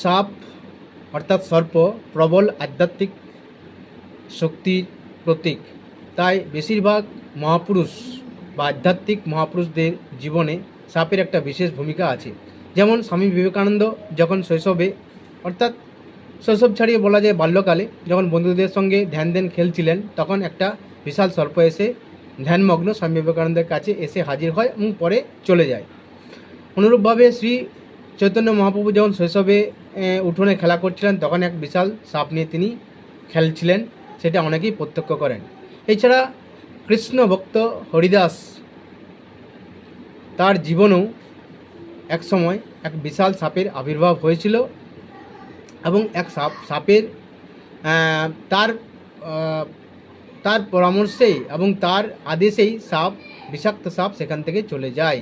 সাপ অর্থাৎ সর্প প্রবল আধ্যাত্মিক শক্তির প্রতীক। তাই বেশিরভাগ মহাপুরুষ বা আধ্যাত্মিক মহাপুরুষদের জীবনে সাপের একটা বিশেষ ভূমিকা আছে। যেমন স্বামী বিবেকানন্দ যখন শৈশবে অর্থাৎ শৈশব ছাড়িয়ে বলা যায় বাল্যকালে যখন বন্ধুদের সঙ্গে ধ্যান খেলছিলেন, তখন একটা বিশাল সর্প এসে ধ্যানমগ্ন স্বামী বিবেকানন্দের কাছে এসে হাজির হয় এবং পরে চলে যায়। অনুরূপভাবে শ্রী চৈতন্য মহাপ্রভু যখন শৈশবে উঠোনে খেলা করছিলেন, তখন এক বিশাল সাপ নিয়ে তিনি খেলছিলেন, সেটা অনেকেই প্রত্যক্ষ করেন। এছাড়া কৃষ্ণ ভক্ত হরিদাস, তার জীবনেও এক সময় এক বিশাল সাপের আবির্ভাব হয়েছিল এবং এক সাপের তার তার পরামর্শেই এবং তার আদেশেই বিষাক্ত সাপ সেখান থেকে চলে যায়।